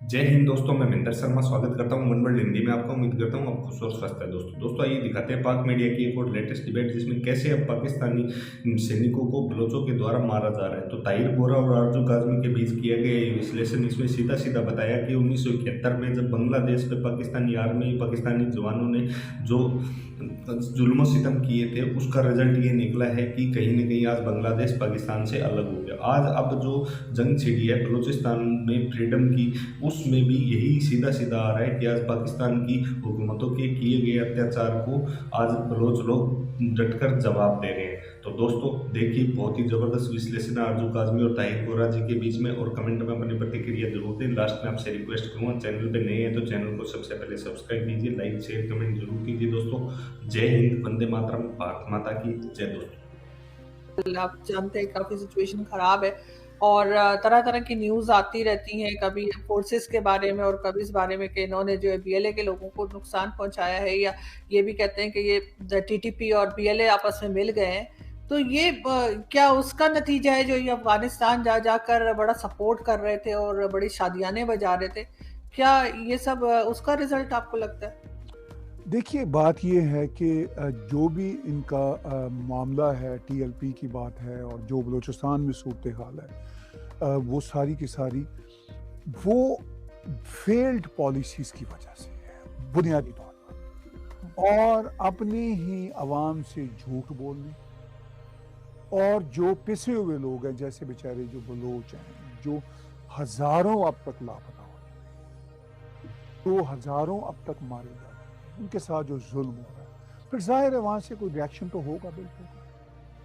जय हिंद दोस्तों, मैं महेंद्र शर्मा स्वागत करता हूं वन वर्ल्ड हिंदी में आपका। उम्मीद करता हूं आप खुश और स्वस्थ है। दोस्तों आइए दिखाते हैं पाक मीडिया की एक और लेटेस्ट डिबेट, जिसमें कैसे अब पाकिस्तानी सैनिकों को बलोचों के द्वारा मारा जा रहा है। तो ताहिर बोरा और आरजू काजमी के बीच किया गया ये विश्लेषण इसमें सीधा सीधा बताया कि 1971 में जब बांग्लादेश पे पाकिस्तानी आर्मी, पाकिस्तानी जवानों ने जो जुल्म सितम किए थे, उसका रिजल्ट ये निकला है कि कहीं ना कहीं आज बांग्लादेश पाकिस्तान से अलग हो गया। आज अब जो जंग छिड़ी है बलूचिस्तान में फ्रीडम की, उसमें भी यही सीधा सीधा आ रहा है कि आज पाकिस्तान की हुकूमतों के किए गए अत्याचार को आज बलोच लोग डटकर जवाब दे रहे हैं। तो दोस्तों देखिए, बहुत ही जबरदस्त विश्लेषण है आरजू काजमी और ताहिर गोरा जी के बीच में, और कमेंट में अपनी प्रतिक्रिया जरूर दें। लास्ट में आपसे रिक्वेस्ट करूंगा, चैनल पे नए हैं तो चैनल को सबसे पहले सब्सक्राइब कीजिए, लाइक शेयर कमेंट जरूर कीजिए। दोस्तों जय हिंद, वंदे मातरम, भारत माता की जय। दोस्तों आप जानते हैं काफ़ी सिचुएशन ख़राब है और तरह-तरह की न्यूज़ आती रहती हैं, कभी फोर्सेस के बारे में और कभी इस बारे में कि इन्होंने जो है बीएलए के लोगों को नुकसान पहुँचाया है, या ये भी कहते हैं कि ये टीटीपी और बीएलए आपस में मिल गए हैं। तो ये क्या उसका नतीजा है जो ये अफ़गानिस्तान जाकर बड़ा सपोर्ट कर रहे थे और बड़ी शादियाने बजा रहे थे? क्या ये सब उसका रिज़ल्ट आपको लगता है? देखिए, बात ये है कि जो भी इनका मामला है, टीएलपी की बात है और जो बलूचिस्तान में सूरत हाल है, वो सारी की सारी वो फेल्ड पॉलिसीज़ की वजह से है बुनियादी तौर पर, और अपने ही अवाम से झूठ बोलने, और जो पिसे हुए लोग हैं जैसे बेचारे जो बलोच हैं, जो हज़ारों अब तक लापता हो, तो हज़ारों अब तक मारे जा रहे हैं, उनके साथ जो जुल्म हो रहा है, फिर ज़ाहिर है वहाँ से कोई रिएक्शन तो होगा, बिल्कुल।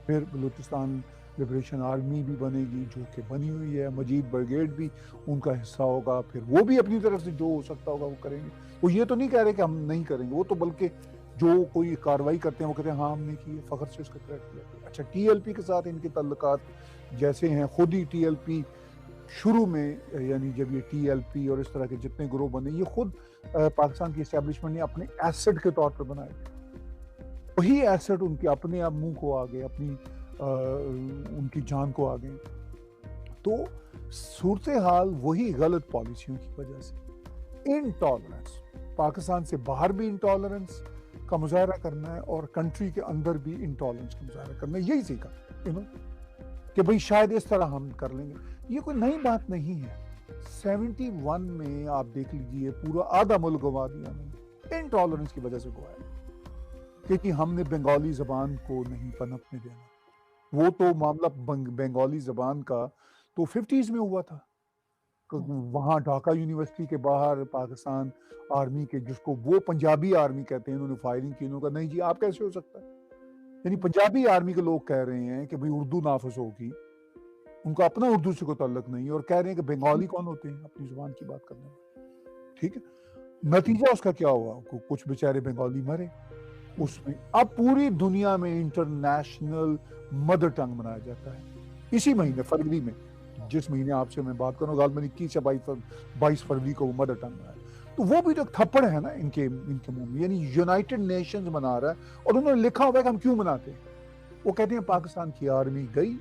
फिर बलूचिस्तान लिबरेशन आर्मी भी बनेगी, जो कि बनी हुई है, मजीद ब्रिगेड भी उनका हिस्सा होगा, फिर वो भी अपनी तरफ से जो हो सकता होगा वो करेंगे। वो ये तो नहीं कह रहे कि हम नहीं करेंगे, वो तो बल्कि जो कोई कार्रवाई करते हैं वो कहते हैं हाँ हमने की है, फ़ख्र से उसका क्रेडिट किया। अच्छा, टीएलपी के साथ इनके ताल्लुकात जैसे हैं, खुद ही टीएलपी शुरू में, यानी जब ये टीएलपी और इस तरह के जितने ग्रोह बने, ये खुद पाकिस्तान की एस्टेब्लिशमेंट ने अपने एसेट के तौर पर बनाए थे। वही एसेट उनके अपने आप मुंह को आ गए, अपनी उनकी जान को आ गए। तो सूरत हाल वही गलत पॉलिसियों की वजह से, इनटॉलरेंस, पाकिस्तान से बाहर भी इनटॉलरेंस का मुजाहरा करना है और कंट्री के अंदर भी इनटॉलरेंस का मुजाहरा करना है। यही सीखा कि भाई शायद इस तरह हम कर लेंगे। ये कोई नई बात नहीं है। 71 में आप देख लीजिए, पूरा आधा मुल्क गवा दिया हमने, इनटॉलरेंस की वजह से गवाया, क्योंकि हमने बंगाली ज़बान को नहीं पनपने देना। वो तो मामला बंगाली ज़बान का तो 50s में हुआ था। वहाँ ढाका यूनिवर्सिटी के बाहर पाकिस्तान आर्मी के, जिसको वो पंजाबी आर्मी कहते हैं, इन्होंने फायरिंग की। इन्होंने कहा नहीं जी, आप कैसे हो सकता है? यानी पंजाबी आर्मी के लोग कह रहे हैं कि भाई उर्दू नाफिज होगी, उनका अपना उर्दू से कोई ताल्लुक नहीं है, और कह रहे हैं कि बंगाली कौन होते हैं अपनी जुबान की बात करने में। ठीक है, नतीजा उसका क्या हुआ? कुछ बेचारे बंगाली मरे उसमें। अब पूरी दुनिया में इंटरनेशनल मदर टंग मनाया जाता है इसी महीने फरवरी में, जिस महीने आपसे मैं बात करूँ, गाल 21 या 22 फरवरी को वो मदर टंग मनाया। तो वो भी तो एक थप्पड़ है ना इनके मुंह में। यानी यूनाइटेड नेशंस मना रहा है, और उन्होंने लिखा हुआ है कि हम क्यों मनाते हैं। वो कहते हैं पाकिस्तान की आर्मी गई,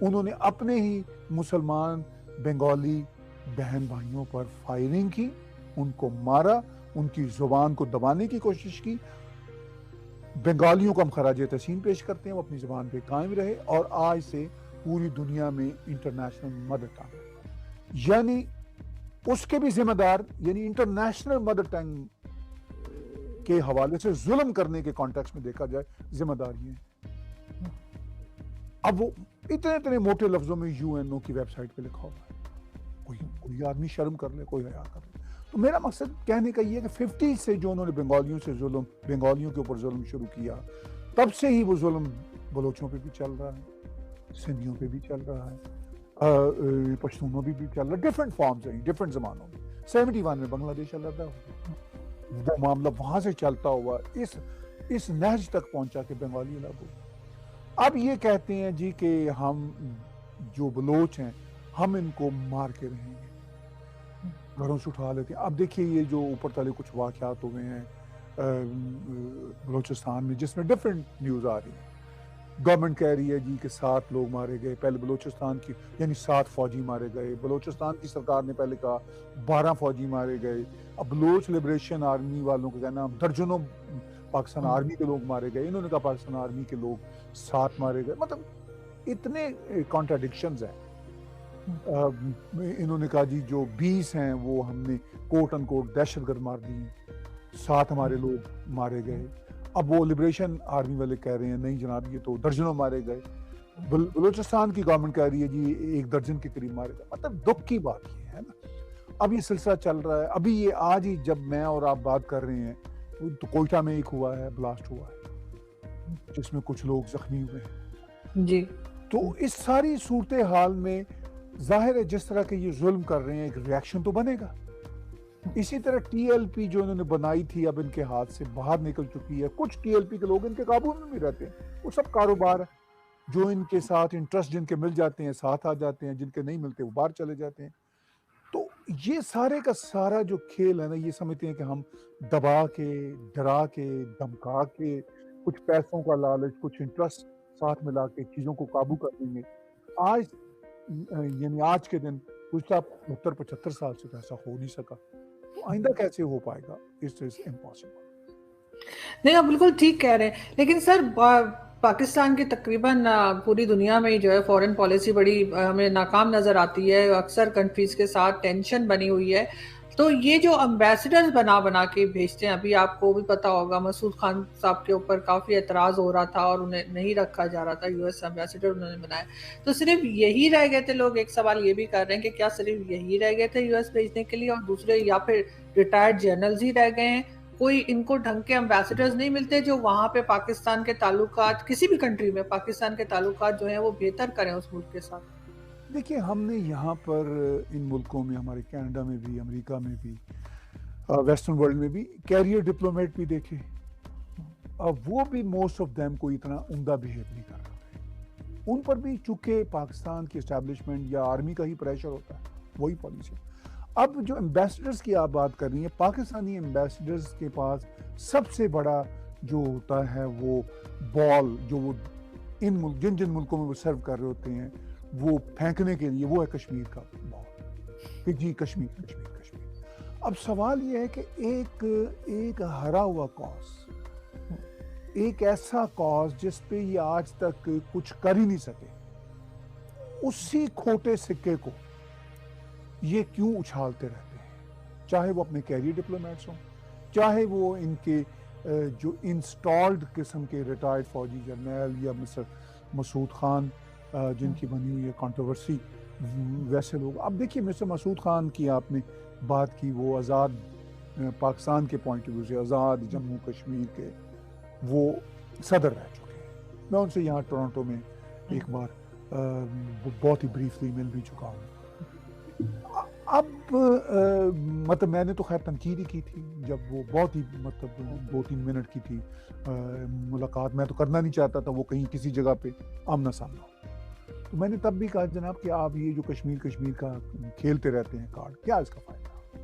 उन्होंने अपने ही मुसलमान बंगाली बहन भाइयों पर फायरिंग की, उनको मारा, उनकी जुबान को दबाने की कोशिश की। बंगालियों को हम खराज तहसीन पेश करते हैं, वो अपनी ज़बान पे कायम रहे, और आज से पूरी दुनिया में इंटरनेशनल मदर टंग, यानी उसके भी जिम्मेदार, यानी इंटरनेशनल मदर टंग के हवाले से जुल्म करने के कॉन्टेक्स्ट में देखा जाए, जिम्मेदारी है। अब वो इतने मोटे लफ्जों में यूएनओ की वेबसाइट पे लिखा हुआ है, कोई आदमी शर्म कर ले, कोई हया कर ले। तो मेरा मकसद कहने का ये है कि 50 से जो उन्होंने बंगालियों के ऊपर जुल्म शुरू किया, तब से ही वो जुल्म बलोचों पे भी चल रहा है, सिंधियों पे भी चल रहा है, पश्तूनों पे भी चल रहा है, डिफरेंट फॉर्म्स हैं, डिफरेंट जमानों में। 71 में बांग्लादेश अलग हो गया, वो मामला वहां से चलता हुआ इस नहज तक पहुंचा कि बंगाली अलग हो। अब ये कहते हैं जी कि हम जो बलोच हैं, हम इनको मार के रहेंगे, घरों से उठा लेते हैं। अब देखिए, ये जो ऊपर तले कुछ वाक़यात हुए हैं बलूचिस्तान में, जिसमें डिफरेंट न्यूज़ आ रही है, گورنمنٹ کہہ رہی ہے جی کہ 7 لوگ مارے گئے، پہلے بلوچستان کی یعنی 7 فوجی مارے گئے، بلوچستان کی سرکار نے پہلے کہا 12 فوجی مارے گئے، اب بلوچ لبریشن آرمی والوں کا کہنا درجنوں پاکستان آرمی کے لوگ مارے گئے، انہوں نے کہا پاکستان آرمی کے لوگ 7 مارے گئے، مطلب اتنے کانٹراڈکشنز ہیں۔ انہوں نے کہا جی جو 20 ہیں وہ ہم نے کوٹ ان کوٹ دہشت گرد مار دی ہیں، 7 ہمارے لوگ مارے گئے۔ اب وہ لبریشن آرمی والے کہہ رہے ہیں نہیں جناب یہ تو درجنوں مارے گئے، بلوچستان کی گورنمنٹ کہہ رہی ہے جی 1 درجن کے قریب مارے گئے۔ مطلب دکھ کی بات یہ ہے نا۔ اب یہ سلسلہ چل رہا ہے، ابھی یہ آج ہی جب میں اور آپ بات کر رہے ہیں تو کوئٹہ میں ایک ہوا ہے، بلاسٹ ہوا ہے جس میں کچھ لوگ زخمی ہوئے ہیں۔ جی تو اس ساری صورتحال میں ظاہر ہے جس طرح کہ یہ ظلم کر رہے ہیں ایک ریاکشن تو بنے گا۔ اسی طرح ٹی ایل پی جو انہوں نے بنائی تھی اب ان کے ہاتھ سے باہر نکل چکی ہے، کچھ ٹی ایل پی کے لوگ ان کے قابو میں بھی رہتے ہیں، وہ سب کاروبار ہے، جو ان کے ساتھ انٹرسٹ جن کے مل جاتے ہیں ساتھ آ جاتے ہیں، جن کے نہیں ملتے وہ باہر چلے جاتے ہیں۔ تو یہ سارے کا سارا جو کھیل ہے نا، یہ سمجھتے ہیں کہ ہم دبا کے ڈرا کے دھمکا کے کچھ پیسوں کا لالچ کچھ انٹرسٹ ساتھ ملا کے چیزوں کو قابو کر دیں گے۔ آج یعنی آج کے دن پچھلا 75 سال سے تو ایسا ہو نہیں سکا، تو آئندہ کیسے ہو پائے گا؟ It is impossible. نہیں آپ بالکل ٹھیک کہہ رہے ہیں، لیکن سر پاکستان کی تقریباً پوری دنیا میں جو ہے فورن پالیسی بڑی ہمیں ناکام نظر آتی ہے، اکثر کنٹریز کے ساتھ ٹینشن بنی ہوئی ہے۔ تو یہ جو امبیسڈرز بنا کے بھیجتے ہیں، ابھی آپ کو بھی پتا ہوگا مسعود خان صاحب کے اوپر کافی اعتراض ہو رہا تھا اور انہیں نہیں رکھا جا رہا تھا، یو ایس امبیسڈر انہوں نے بنایا، تو صرف یہی رہ گئے تھے لوگ؟ ایک سوال یہ بھی کر رہے ہیں کہ کیا صرف یہی رہ گئے تھے یو ایس بھیجنے کے لیے، اور دوسرے یا پھر ریٹائرڈ جنرلز ہی رہ گئے ہیں؟ کوئی ان کو ڈھنگ کے امبیسڈرز نہیں ملتے جو وہاں پہ پاکستان کے تعلقات، کسی بھی کنٹری میں پاکستان کے تعلقات جو ہیں وہ بہتر کریں اس ملک کے ساتھ؟ دیکھیے ہم نے یہاں پر ان ملکوں میں، ہمارے کینیڈا میں بھی، امریکہ میں بھی، ویسٹرن ورلڈ میں بھی کیریئر ڈپلومیٹ بھی دیکھے، وہ بھی موسٹ آف دیم کوئی اتنا عمدہ بیہیو نہیں کر رہے، ان پر بھی چونکہ پاکستان کی اسٹیبلشمنٹ یا آرمی کا ہی پریشر ہوتا ہے، وہی پالیسی۔ اب جو امبیسڈرز کی آپ بات کر رہی ہیں، پاکستانی امبیسڈرز کے پاس سب سے بڑا جو ہوتا ہے وہ بال جو وہ ان جن ملکوں میں وہ سرو کر رہے ہوتے ہیں وہ پھینکنے کے لیے، وہ ہے کشمیر کا بال کہ جی کشمیر کشمیر کشمیر۔ اب سوال یہ ہے کہ ایک ہرا ہوا کاز، ایک ایسا کاز جس پہ یہ آج تک کچھ کر ہی نہیں سکے، اسی کھوٹے سکے کو یہ کیوں اچھالتے رہتے ہیں؟ چاہے وہ اپنے کیریئر ڈپلومیٹس ہوں، چاہے وہ ان کے جو انسٹالڈ قسم کے ریٹائرڈ فوجی جرنیل یا مسٹر مسعود خان جن کی بنی ہوئی ہے کنٹروورسی، ویسے لوگ۔ اب دیکھیے مسٹر مسعود خان کی آپ نے بات کی، وہ آزاد پاکستان کے پوائنٹ آف ویو سے آزاد جموں کشمیر کے وہ صدر رہ چکے ہیں، میں ان سے یہاں ٹورنٹو میں ایک بار بہت ہی بریفلی مل بھی چکا ہوں۔ اب مطلب میں نے تو خیر تنقید ہی کی تھی جب وہ بہت ہی مطلب 2-3 منٹ کی تھی ملاقات، میں تو کرنا نہیں چاہتا تھا وہ کہیں کسی جگہ پہ آمنا سامنا ہو، تو میں نے تب بھی کہا جناب کہ آپ یہ جو کشمیر کا کھیلتے رہتے ہیں کارڈ، کیا اس کا فائدہ؟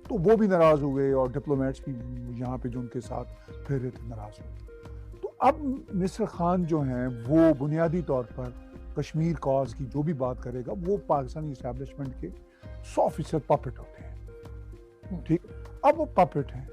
تو وہ بھی ناراض ہوئے اور ڈپلومیٹس بھی یہاں پہ جو ان کے ساتھ پھر رہے تھے ناراض ہوئے۔ تو اب مسٹر خان جو ہیں وہ بنیادی طور پر کشمیر کاز کی جو بھی بات کرے گا وہ پاکستانی اسٹیبلشمنٹ کے 100% پپٹ ہوتے ہیں، ٹھیک؟ اب وہ پپٹ ہیں،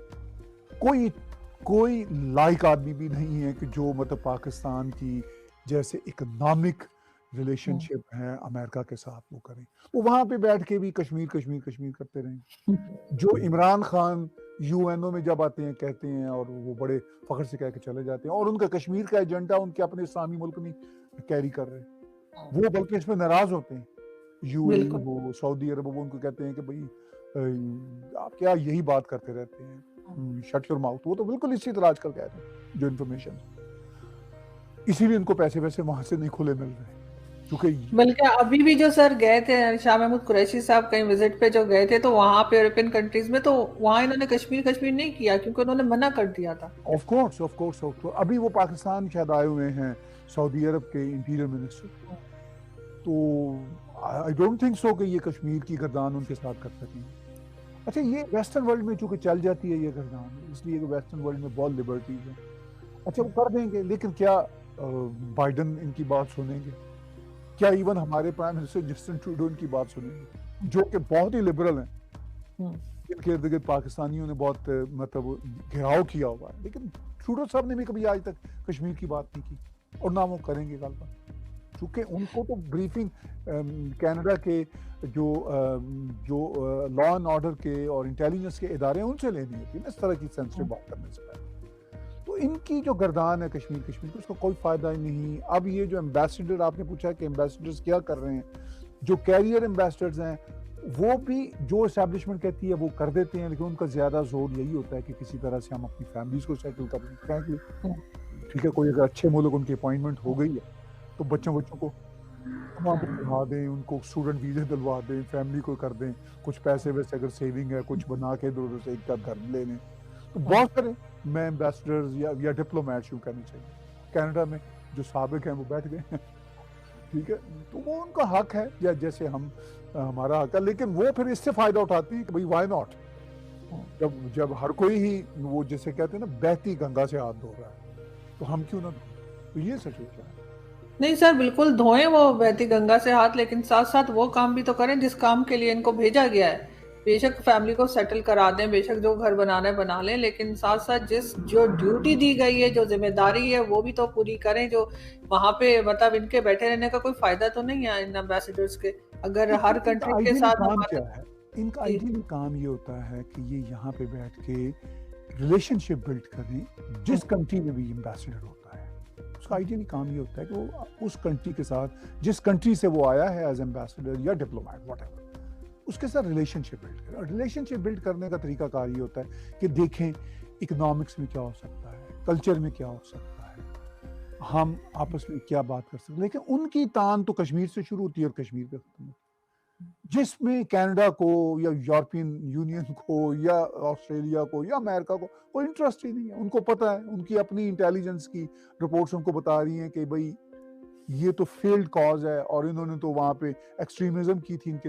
کوئی لائق آدمی بھی نہیں ہے کہ جو مطلب پاکستان کی جیسے اکنامک ریلیشن شپ ہے امریکہ کے ساتھ وہ کریں، وہ وہاں پہ بیٹھ کے بھی کشمیر کشمیر کشمیر کرتے رہیں۔ جو عمران خان یو این او میں جب آتے ہیں کہتے ہیں اور وہ بڑے فخر سے کہہ کے چلے جاتے ہیں، اور ان کا کشمیر کا ایجنڈا ان کے اپنے اسلامی ملک نہیں کیری کر رہے، وہ بلکہ اس پہ ناراض ہوتے ہیں۔ یو اے ہو، سعودی عرب ہو، ان کو کہتے ہیں کہ بھائی آپ کیا یہی بات کرتے رہتے ہیں، شٹ یور ماؤتھ۔ وہ تو بالکل اسی طرح آج کل کہہ رہے ہیں جو انفارمیشن، اسی لیے ان کو پیسے ویسے وہاں سے نہیں کھلے مل رہے، کیونکہ بلکہ ابھی بھی جو سر گئے تھے شاہ محمود قریشی صاحب کہیں وزٹ پہ جو گئے تھے تو وہاں پہ یورپین کنٹریز میں تو وہاں انہوں نے کشمیر نہیں کیا کیونکہ انہوں نے منع کر دیا تھا۔ آف کورس ابھی وہ پاکستان شاید آئے ہوئے ہیں سعودی عرب کے انٹیریئر منسٹر، تو آئی ڈونٹ تھنک سو کہ یہ کشمیر کی گردان ان کے ساتھ کر سکیں۔ اچھا یہ ویسٹرن ورلڈ میں چونکہ چل جاتی ہے یہ گردان، اس لیے کہ ویسٹرن ورلڈ میں بہت لبرٹیز ہیں، اچھا وہ کر دیں گے، لیکن کیا बाइडन इनकी बात सुनेंगे? क्या इवन हमारे प्राइम मिनिस्टर जस्टिन ट्रूडो इनकी बात सुनेंगे, जो कि बहुत ही लिबरल हैं, हम्म, इनके इर्द गिर्द पाकिस्तानियों ने बहुत मतलब घेराव किया हुआ है, लेकिन ट्रूडो साहब ने भी कभी आज तक कश्मीर की बात नहीं की और ना वो करेंगे कल पर, क्योंकि उनको तो ब्रीफिंग कनाडा के जो लॉ एंड ऑर्डर के और इंटेलिजेंस के इदारे हैं उनसे लेनी होती है ना इस तरह की सेंसिटिव बात करने से पहले। तो इनकी जो गर्दान है कश्मीर की उसका कोई फ़ायदा ही नहीं। अब ये जो एम्बेसडर आपने पूछा कि एम्बेसडर्स क्या कर रहे हैं, जो कैरियर एम्बेसडर्स हैं वो भी जो इस्टेब्लिशमेंट कहती है वो कर देते हैं, लेकिन उनका ज़्यादा जोर यही होता है कि किसी तरह से हम अपनी फैमिलीज़ को सेटल कर लें। फ्रैंकली ठीक है, कोई अगर अच्छे मुल्क उनकी अपॉइंटमेंट हो गई है तो बच्चों को वहाँ पे पढ़ा दें, उनको स्टूडेंट वीज़े दिलवा दें, फैमिली को कर दें, कुछ पैसे वैसे अगर सेविंग है कुछ बना के इधर-उधर से एक घर ले लें, तो बहुत सारे मैं एम्बेसडर्स या डिप्लोमेट्स यूँ कहना चाहिए, कनाडा में जो साबिक हैं वो बैठ गए हैं, ठीक है? तो वो उनका हक है या जैसे हम हमारा हक है, लेकिन वो फिर इससे फ़ायदा उठाती हैं कि भई व्हाई नॉट? जब हर कोई ही वो जिसे कहते हैं ना बहती गंगा से हाथ धो रहा है, तो हम क्यों ना धोएँ? तो ये सिचुएशन है। नहीं सर, बिल्कुल धोएं वो बहती गंगा से हाथ, लेकिन साथ साथ वो काम भी तो करें जिस काम के लिए इनको भेजा गया है। बेशक फैमिली को सेटल करा दें, बेशक जो घर बनाना है बना लें, लेकिन साथ साथ जो ड्यूटी दी गई है, जो जिम्मेदारी है वो भी तो पूरी करें। जो वहां पे मतलब इनके बैठे रहने का कोई फायदा तो नहीं है इन एम्बेसडर्स के, अगर हर इनका कंट्री के आइडियली साथ काम हमारा। क्या है? इनका जी। आइडियली काम ये होता है कि ये यहाँ पे बैठ के रिलेशनशिप बिल्ड करें जिस कंट्री में भी एम्बेसडर होता है। उसका आइडियली काम ये होता है कि वो उस कंट्री के साथ जिस कंट्री से वो आया है एज एम्बेसडर या डिप्लोमेट व्हाटएवर, उसके साथ रिलेशनशिप बिल्ड करें। और रिलेशनशिप बिल्ड करने का तरीका कार ये होता है कि देखें इकोनॉमिक्स में क्या हो सकता है, कल्चर में क्या हो सकता है, हम आपस में क्या बात कर सकते हैं, लेकिन उनकी तान तो कश्मीर से शुरू होती है और कश्मीर पे खत्म होती है, जिसमें कनाडा को या यूरोपियन यूनियन को या ऑस्ट्रेलिया को या अमेरिका को कोई इंटरेस्ट ही नहीं है। उनको पता है, उनकी अपनी इंटेलिजेंस की रिपोर्ट्स उनको बता रही हैं कि भाई ये तो फेल्ड कॉज है और इन्होंने तो वहाँ पे एक्सट्रीमिज्म की थी इनके